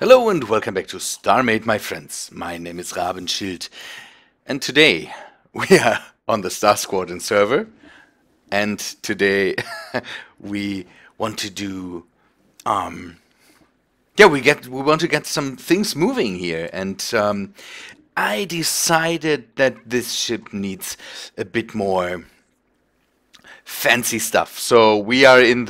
Hello and welcome back to Starmade, my friends. My name is Rabenschild, and today we are on the Squadron server, and today we want to do we want to get some things moving here, and I decided that this ship needs a bit more fancy stuff. So we are in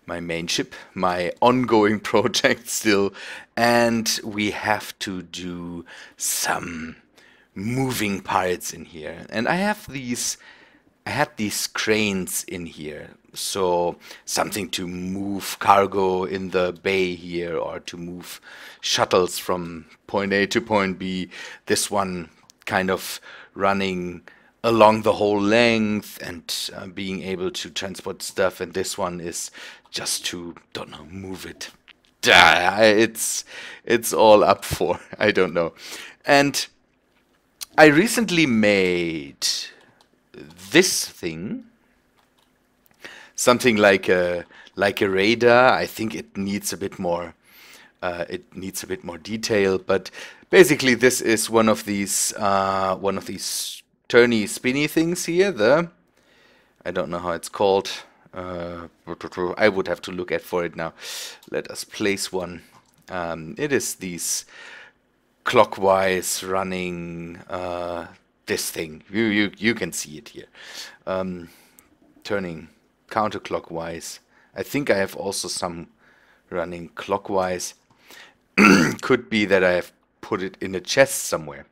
my main ship, my ongoing project still, and we have to do some moving parts in here. And I had these cranes in here, so something to move cargo in the bay here, or to move shuttles from point A to point B. This one kind of running along the whole length and being able to transport stuff, and this one is just to, don't know, move it. It's all up for, I don't know. And I recently made this thing, something like a radar. I think it needs a bit more detail, but basically this is one of these turny spinny things here. I don't know how it's called. I would have to look for it now. Let us place one. It is these clockwise running this thing. You can see it here. Turning counterclockwise. I think I have also some running clockwise. Could be that I have put it in a chest somewhere.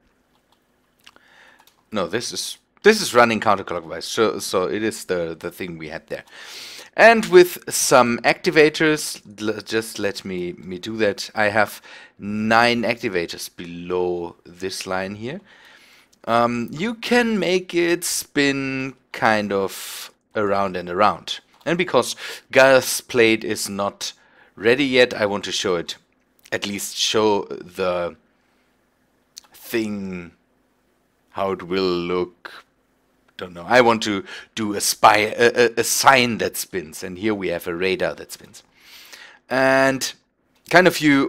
No, this is running counterclockwise. So it is the thing we had there. And with some activators, just let me do that. I have 9 activators below this line here. You can make it spin kind of around and around. And because Gareth's plate is not ready yet, I want to show it. At least show the thing how it will look. Don't know. I want to do a sign that spins, and here we have a radar that spins. And kind of you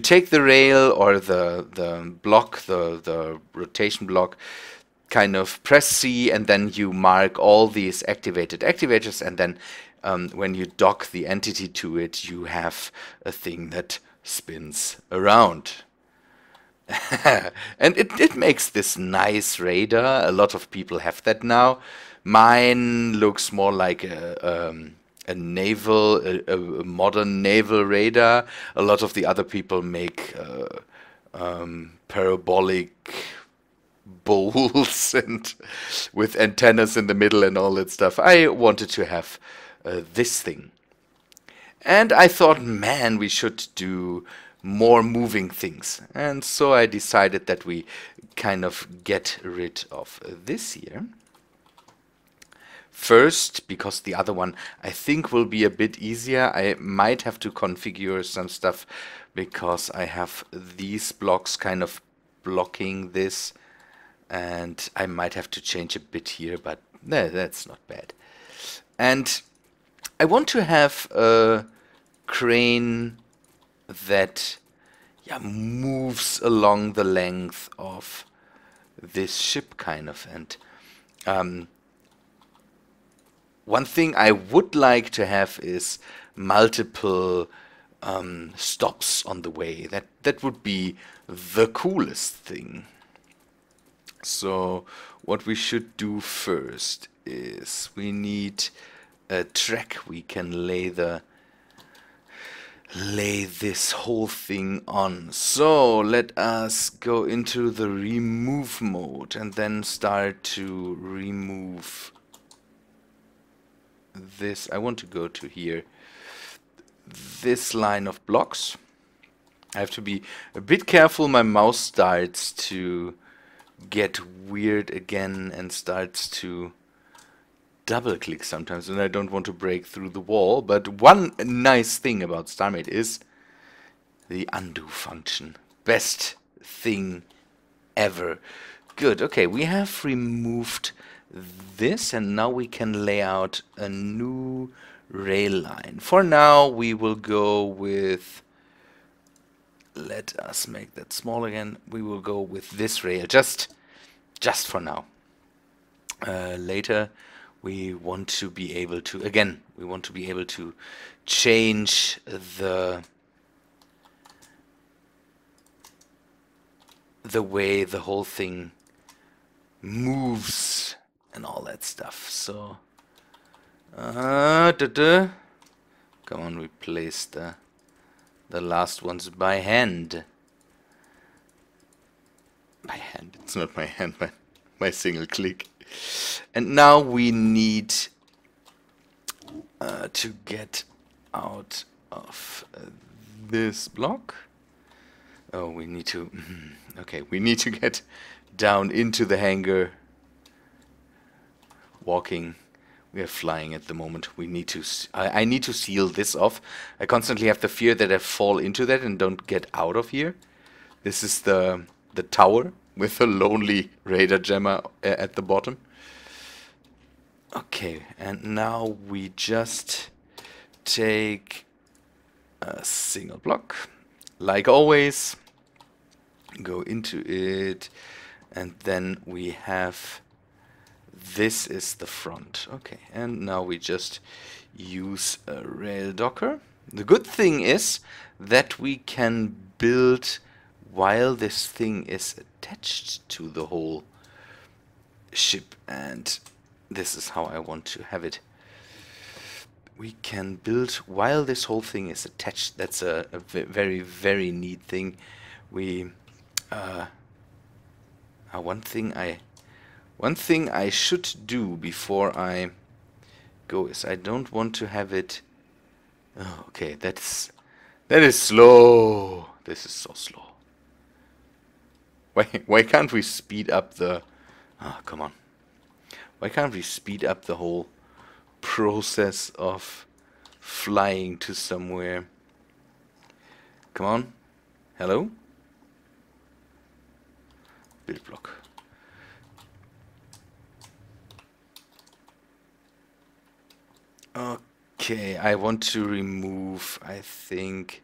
take the rail or the block, the rotation block, kind of press C, and then you mark all these activated activators, and then when you dock the entity to it, you have a thing that spins around. And it makes this nice radar. A lot of people have that now. Mine looks more like a modern naval radar. A lot of the other people make parabolic bowls and with antennas in the middle and all that stuff. I wanted to have this thing. And I thought, man, we should do more moving things, and so I decided that we kind of get rid of this here first, because the other one I think will be a bit easier. I might have to configure some stuff because I have these blocks kind of blocking this, and I might have to change a bit here, but no, that's not bad. And I want to have a crane that moves along the length of this ship kind of. And one thing I would like to have is multiple stops on the way. That would be the coolest thing. So what we should do first is we need a track we can lay this whole thing on. So let us go into the remove mode and then start to remove this. I want to go to here, this line of blocks. I have to be a bit careful. My mouse starts to get weird again and starts to double click sometimes, and I don't want to break through the wall. But one nice thing about Starmade is the undo function. Best thing ever. Good. Okay, we have removed this, and now we can lay out a new rail line. For now, we will go with, let us make that small again. We will go with this rail, just for now. Later, we want to be able to, again, we want to be able to change the way the whole thing moves and all that stuff. So, come on, we place the last ones by hand. By hand, it's not my hand, my single click. And now we need to get out of this block. Oh, we need to, okay, we need to get down into the hangar. Walking, we are flying at the moment. We need to, I need to seal this off. I constantly have the fear that I fall into that and don't get out of here. This is the tower with a lonely radar jammer at the bottom. Okay, and now we just take a single block, like always, go into it, and then we have, this is the front. Okay, and now we just use a rail docker. The good thing is that we can build while this thing is attached to the whole ship, and this is how I want to have it. We can build while this whole thing is attached. That's a very, very neat thing. We one thing I should do before I go is I don't want to have it. Oh, okay, that is slow. This is so slow. Why can't we speed up the? Oh, come on. Why can't we speed up the whole process of flying to somewhere? Come on. Hello? Build block. Okay, I want to remove, I think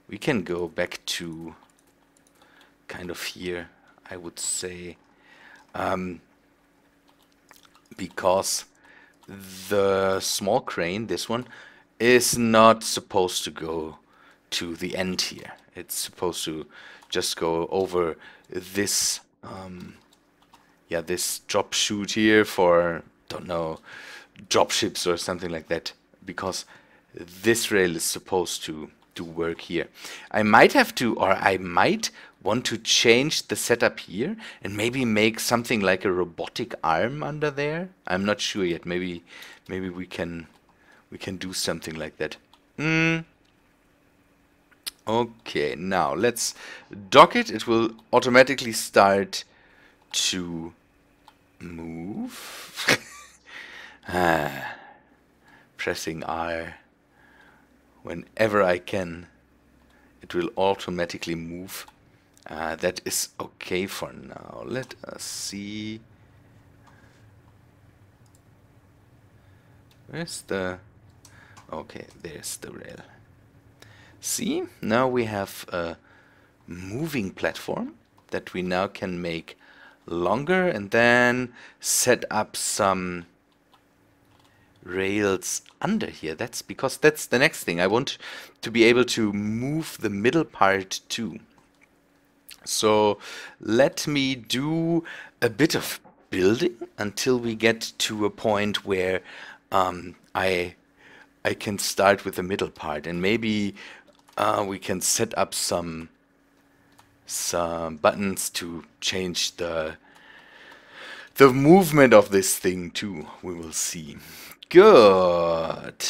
we can go back to kind of here, I would say, because the small crane, this one, is not supposed to go to the end here. It's supposed to just go over this, yeah, this drop chute here for, don't know, drop ships or something like that, because this rail is supposed to work here. I might have to, or I might want to change the setup here and maybe make something like a robotic arm under there. I'm not sure yet. Maybe we can do something like that. Okay, now let's dock it. It will automatically start to move. Pressing R whenever I can, it will automatically move. That is okay for now. Let us see. Where's the... Okay, there's the rail. See, now we have a moving platform that we now can make longer and then set up some rails under here. That's because that's the next thing. I want to be able to move the middle part too. So let me do a bit of building until we get to a point where I can start with the middle part, and maybe we can set up some buttons to change the movement of this thing too. We will see. Good.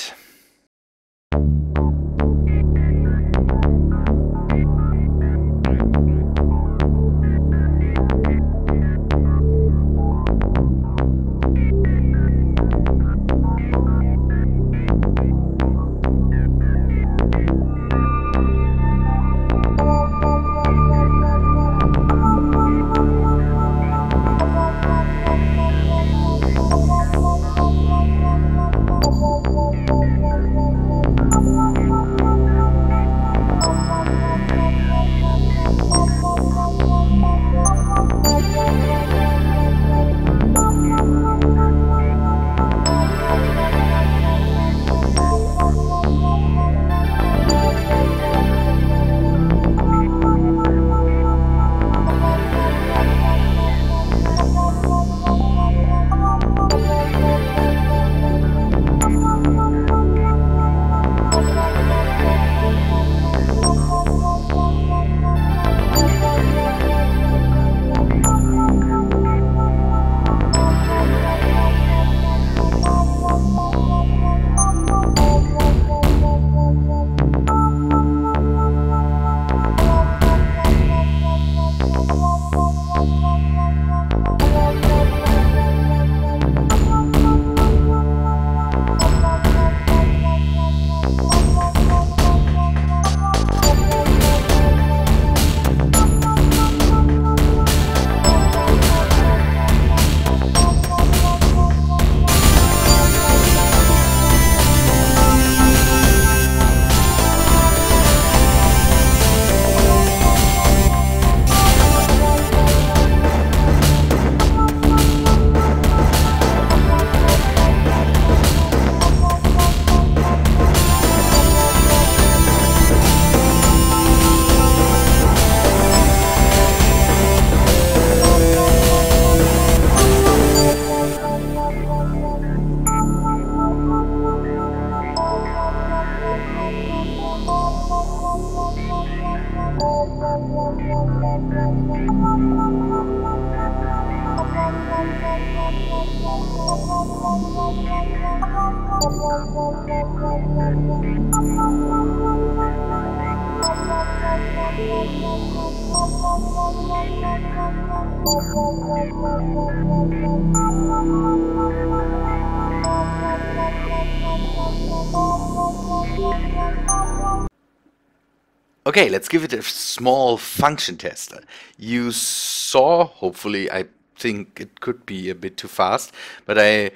Okay, let's give it a small function test. You saw, hopefully, I think it could be a bit too fast, but I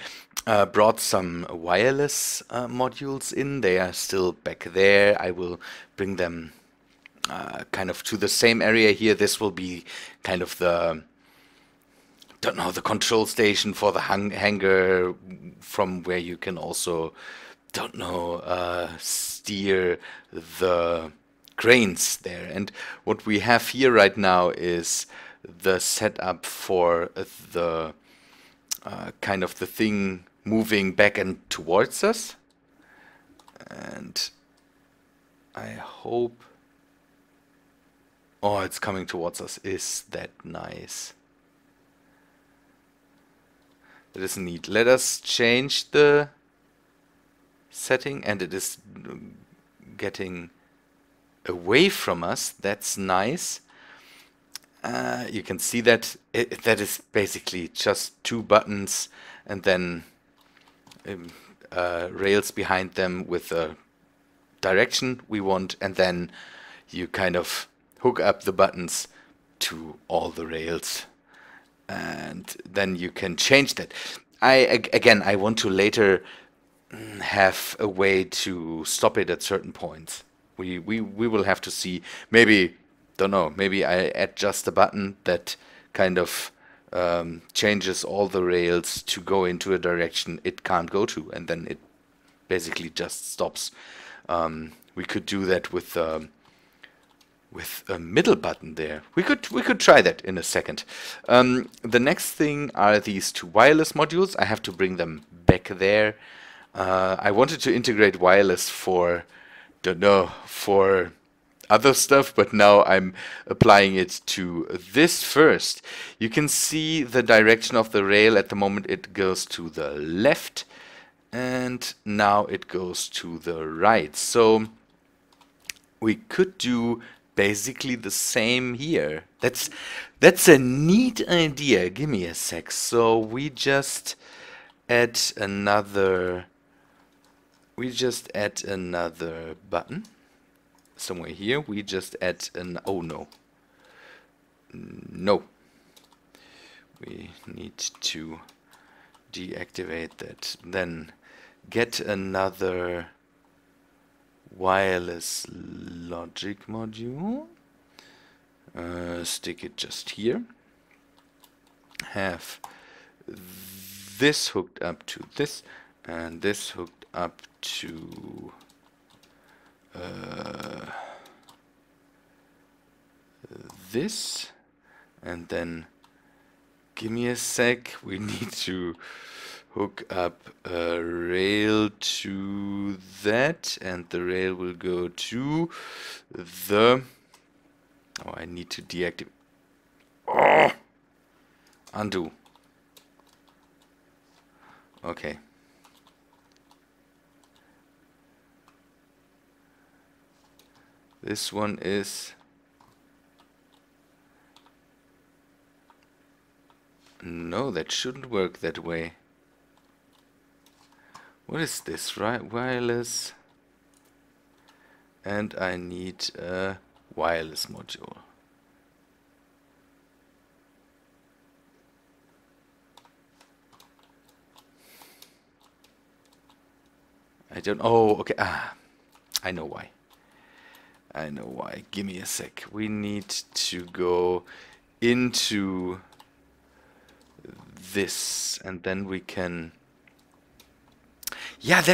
brought some wireless modules in. They are still back there. I will bring them kind of to the same area here. This will be kind of the, don't know, the control station for the hangar, from where you can also, don't know, steer the cranes there. And what we have here right now is the setup for the kind of the thing moving back and towards us. And I hope, oh, it's coming towards us. Is that nice? That is neat. Let us change the setting, and it is getting away from us. That's nice. You can see that that is basically just two buttons and then rails behind them with the direction we want, and then you kind of hook up the buttons to all the rails, and then you can change that. Again, I want to later have a way to stop it at certain points. We will have to see. Maybe, don't know, maybe I add just a button that kind of changes all the rails to go into a direction it can't go to, and then it basically just stops. We could do that with a middle button there. We could try that in a second. The next thing are these two wireless modules. I have to bring them back there. I wanted to integrate wireless for, don't know, for other stuff, but now I'm applying it to this first. You can see the direction of the rail. At the moment it goes to the left, and now it goes to the right. So we could do basically the same here. That's a neat idea. Give me a sec. So we just add another button somewhere here. We just add an, oh no, we need to deactivate that. Then get another wireless logic module, stick it just here, have this hooked up to this, and this hooked up to this, and then give me a sec, we need to hook up a rail to that, and the rail will go to the, oh, I need to deactivate, oh, undo, okay. This one is, no, that shouldn't work that way. What is this, right? Wireless, and I need a wireless module. I don't, oh, okay, I know why. I know why. Give me a sec. We need to go into this, and then we can, yeah,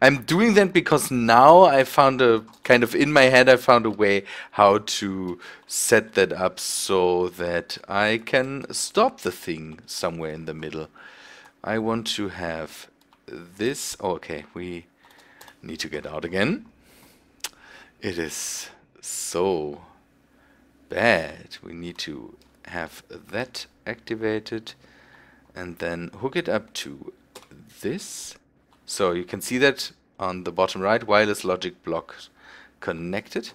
I'm doing that because now I found a kind of, in my head I found a way how to set that up so that I can stop the thing somewhere in the middle. I want to have this, oh, okay, we need to get out again. It is so bad. We need to have that activated and then hook it up to this, So you can see that on the bottom right, wireless logic block connected.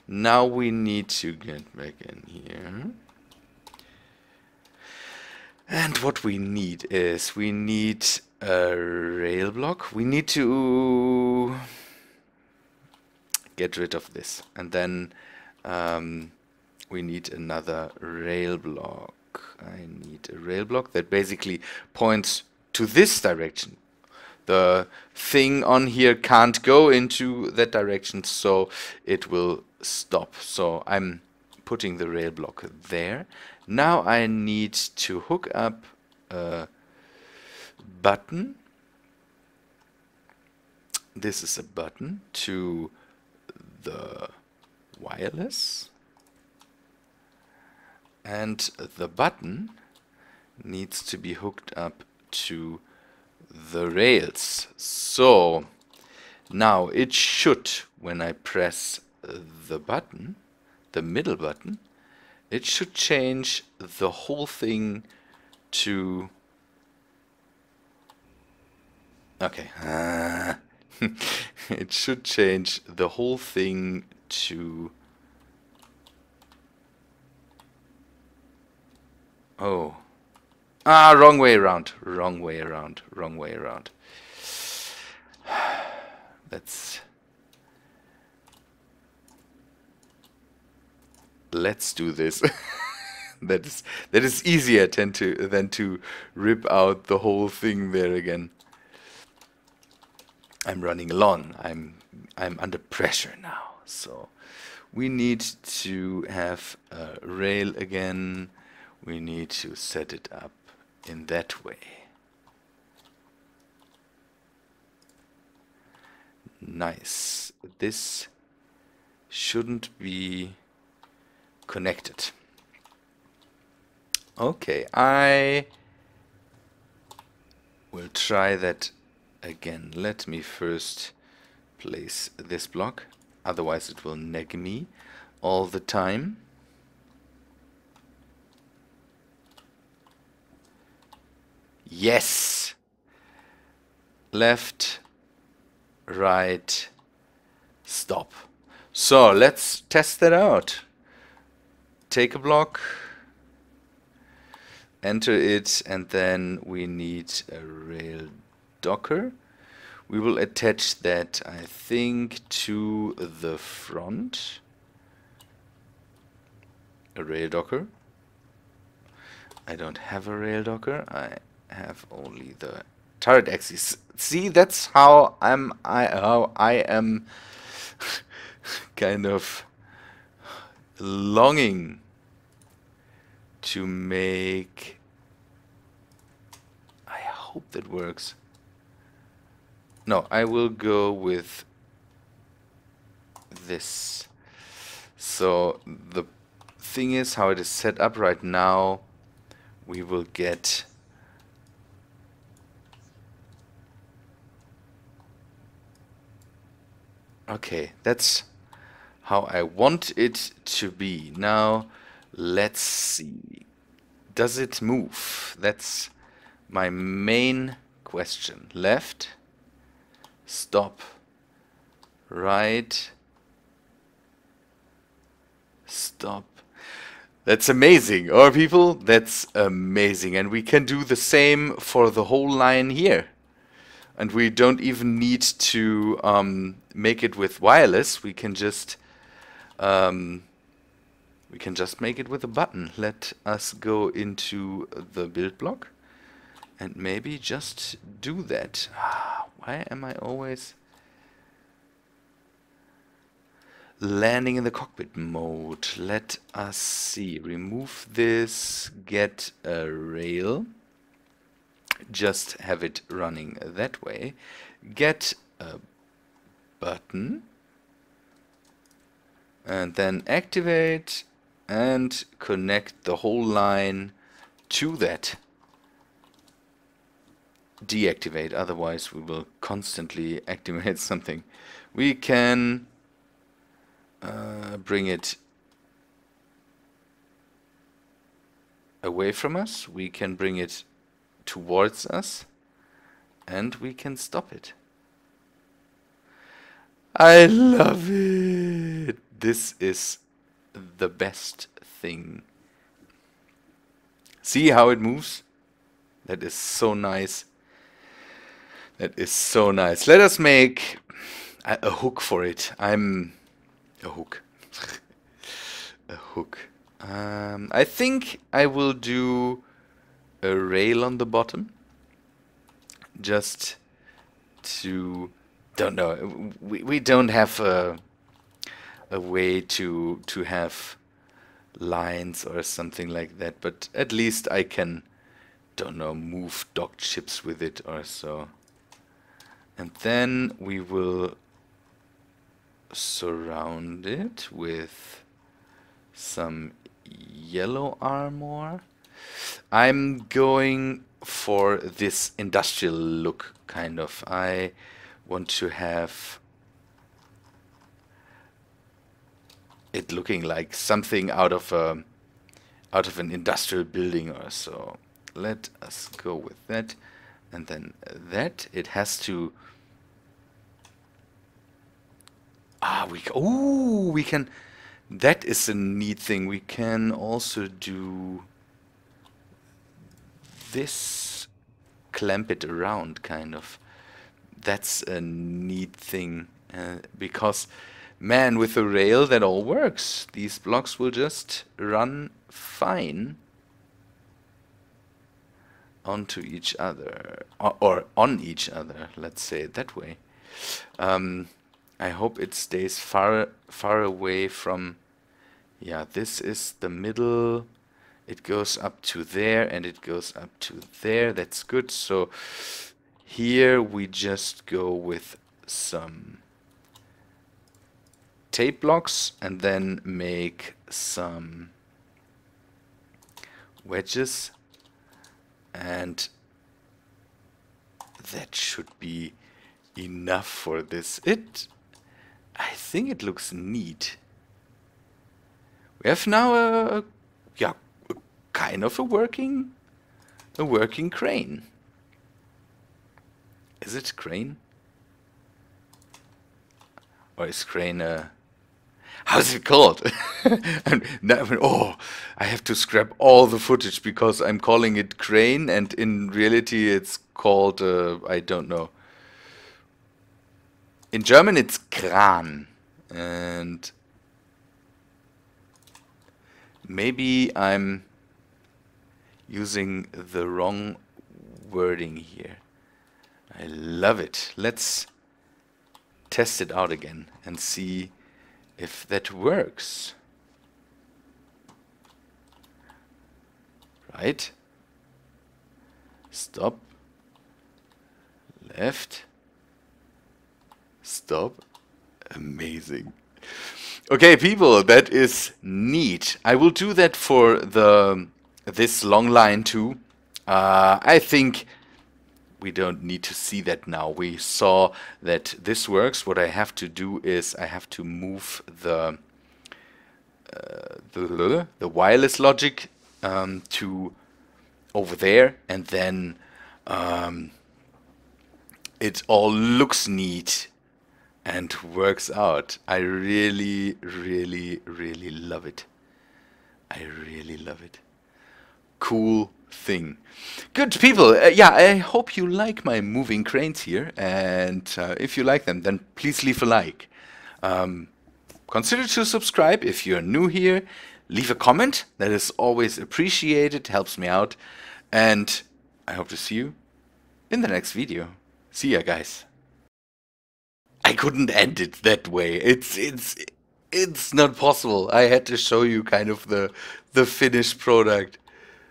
Now we need to get back in here. And what we need is, we need a rail block. We need to get rid of this. And then we need another rail block. I need a rail block that basically points to this direction. The thing on here can't go into that direction, so it will stop. So I'm putting the rail block there. Now I need to hook up a button. This is a button to the wireless. And the button needs to be hooked up to the rails. So now it should, when I press the button, the middle button, it should change the whole thing to... Okay. It should change the whole thing to... Oh. Ah, wrong way around. Wrong way around. Wrong way around. Let's do this. That is easier than to rip out the whole thing there again. I'm running along. I'm under pressure now. So we need to have a rail again. We need to set it up in that way. Nice. This shouldn't be connected. Okay, I will try that again. Let me first place this block, otherwise it will nag me all the time. Yes! Left, right, stop. So let's test that out. Take a block, enter it, and then we need a rail docker. We will attach that, I think, to the front. A rail docker. I don't have a rail docker. I have only the turret axis. See, that's how I am kind of longing to make. I hope that works. No, I will go with this. So the thing is, how it is set up right now, we will get okay, that's how I want it to be. Now let's see. Does it move? That's my main question. Left, stop, right, stop. That's amazing, or people? That's amazing. And we can do the same for the whole line here. And we don't even need to make it with wireless. We can just make it with a button. Let us go into the build block and maybe just do that. Why am I always landing in the cockpit mode? Let us see. Remove this. Get a rail. Just have it running that way. Get a button. And then activate and connect the whole line to that. Deactivate, otherwise we will constantly activate something. We can bring it away from us. We can bring it towards us. And we can stop it. I love it. This is the best thing. See how it moves? That is so nice. That is so nice. Let us make a hook for it. I'm a hook. A hook. I think I will do a rail on the bottom. Just to, don't know. We don't have a way to have lines or something like that, but at least I can, don't know, move docked ships with it or so. And then we will surround it with some yellow armor. I'm going for this industrial look, kind of. I want to have it looking like something out of an industrial building or so. Let us go with that. And then that, it has to... we can... That is a neat thing. We can also do this, clamp it around, kind of. That's a neat thing. Because, man, with a rail that all works. These blocks will just run fine onto each other, or on each other, let's say it that way. I hope it stays far away from, yeah, this is the middle, it goes up to there and it goes up to there. That's good. So here we just go with some tape blocks and then make some wedges, and that should be enough for this. I think it looks neat. We have now a kind of a working crane. Is it crane? Or is crane how's it called? I have to scrap all the footage because I'm calling it crane and in reality it's called, I don't know. In German it's Kran, and maybe I'm using the wrong wording here. I love it. Let's test it out again and see if that works. Right. Stop. Left. Stop. Amazing. Okay, people, that is neat. I will do that for this long line too. I think we don't need to see that now. We saw that this works. What I have to do is I have to move the wireless logic to over there, and then it all looks neat and works out. I really, really, really love it. I really love it. Cool thing. Good people. Yeah, I hope you like my moving cranes here, and if you like them, then please leave a like. Consider to subscribe if you're new here. Leave a comment. That is always appreciated. Helps me out. And I hope to see you in the next video. See ya, guys. I couldn't end it that way. It's not possible. I had to show you kind of the finished product.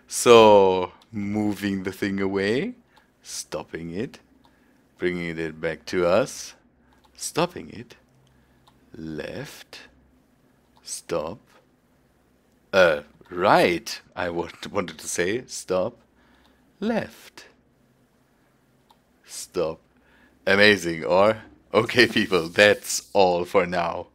So moving the thing away, stopping it, bringing it back to us, stopping it, left, stop, right. I wanted to say stop, left, stop. Amazing, or? Okay, people, that's all for now.